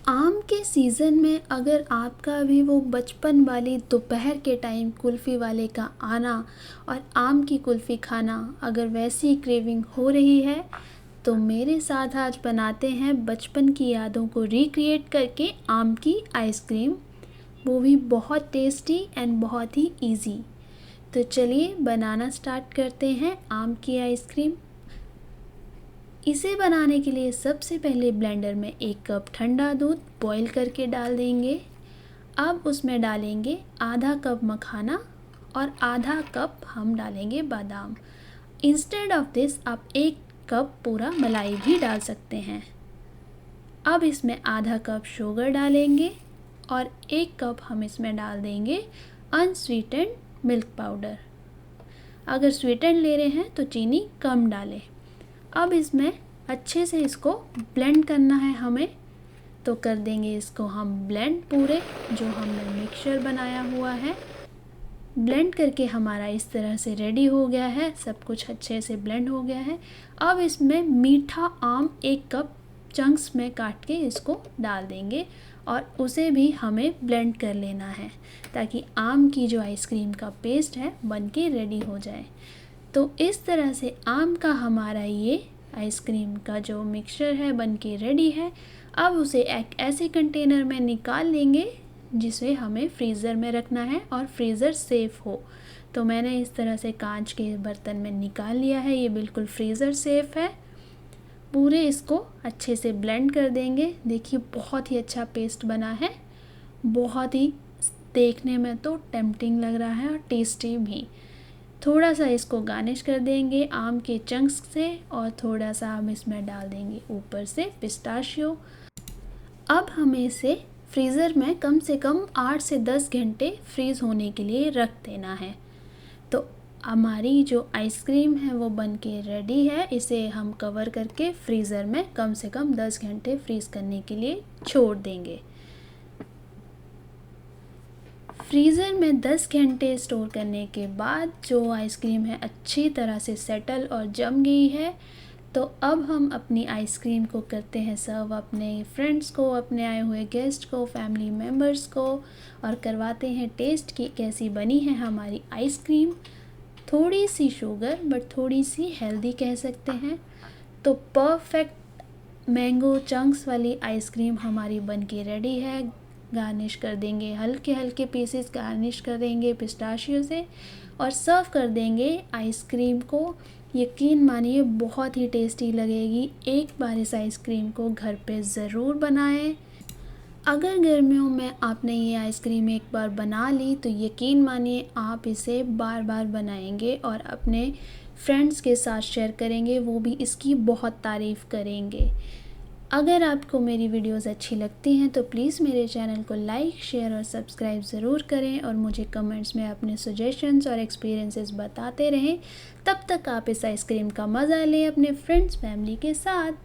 आम के सीज़न में अगर आपका भी वो बचपन वाली दोपहर के टाइम कुल्फ़ी वाले का आना और आम की कुल्फ़ी खाना अगर वैसी क्रेविंग हो रही है तो मेरे साथ आज बनाते हैं बचपन की यादों को रिक्रिएट करके आम की आइसक्रीम, वो भी बहुत टेस्टी एंड बहुत ही इजी। तो चलिए बनाना स्टार्ट करते हैं आम की आइसक्रीम। इसे बनाने के लिए सबसे पहले ब्लेंडर में 1 कप ठंडा दूध बॉईल करके डाल देंगे। अब उसमें डालेंगे आधा कप मखाना और आधा कप हम डालेंगे बादाम। इंस्टेड ऑफ दिस आप 1 कप पूरा मलाई भी डाल सकते हैं। अब इसमें आधा कप शुगर डालेंगे और 1 कप हम इसमें डाल देंगे अनस्वीटेंड मिल्क पाउडर। अगर स्वीटेंड ले रहे हैं तो चीनी कम डालें। अब इसमें अच्छे से इसको ब्लेंड करना है हमें, तो कर देंगे इसको हम ब्लेंड पूरे जो हमने मिक्सचर बनाया हुआ है। ब्लेंड करके हमारा इस तरह से रेडी हो गया है, सब कुछ अच्छे से ब्लेंड हो गया है। अब इसमें मीठा आम 1 कप चंक्स में काट के इसको डाल देंगे और उसे भी हमें ब्लेंड कर लेना है ताकि आम की जो आइसक्रीम का पेस्ट है बन के रेडी हो जाए। तो इस तरह से आम का हमारा ये आइसक्रीम का जो मिक्सचर है बन के रेडी है। अब उसे एक ऐसे कंटेनर में निकाल लेंगे जिसे हमें फ्रीज़र में रखना है और फ्रीज़र सेफ़ हो। तो मैंने इस तरह से कांच के बर्तन में निकाल लिया है, ये बिल्कुल फ्रीज़र सेफ़ है। पूरे इसको अच्छे से ब्लेंड कर देंगे। देखिए बहुत ही अच्छा पेस्ट बना है, बहुत ही देखने में तो टेम्पटिंग लग रहा है और टेस्टी भी। थोड़ा सा इसको गार्निश कर देंगे आम के चंक्स से और थोड़ा सा हम इसमें डाल देंगे ऊपर से पिस्ताशियो। अब हमें इसे फ्रीज़र में कम से कम 8 से 10 घंटे फ्रीज़ होने के लिए रख देना है। तो हमारी जो आइसक्रीम है वो बन के रेडी है। इसे हम कवर करके फ्रीज़र में कम से कम 10 घंटे फ्रीज़ करने के लिए छोड़ देंगे। फ्रीज़र में 10 घंटे स्टोर करने के बाद जो आइसक्रीम है अच्छी तरह से सेटल और जम गई है। तो अब हम अपनी आइसक्रीम को करते हैं सर्व अपने फ्रेंड्स को, अपने आए हुए गेस्ट को, फैमिली मेम्बर्स को, और करवाते हैं टेस्ट कि कैसी बनी है हमारी आइसक्रीम। थोड़ी सी शुगर बट थोड़ी सी हेल्दी कह सकते हैं। तो परफेक्ट मैंगो चंक्स वाली आइसक्रीम हमारी बन के रेडी है। गार्निश कर देंगे, हल्के हल्के पीसेस गार्निश कर देंगे पिस्ताशियो से और सर्व कर देंगे आइसक्रीम को। यकीन मानिए बहुत ही टेस्टी लगेगी। एक बार इस आइसक्रीम को घर पे ज़रूर बनाएं। अगर गर्मियों में आपने ये आइसक्रीम एक बार बना ली तो यकीन मानिए आप इसे बार बार बनाएंगे और अपने फ्रेंड्स के साथ शेयर करेंगे, वो भी इसकी बहुत तारीफ़ करेंगे। अगर आपको मेरी वीडियोस अच्छी लगती हैं तो प्लीज़ मेरे चैनल को लाइक, शेयर और सब्सक्राइब ज़रूर करें और मुझे कमेंट्स में अपने सजेशंस और एक्सपीरियंसेस बताते रहें। तब तक आप इस आइसक्रीम का मज़ा लें अपने फ्रेंड्स फैमिली के साथ।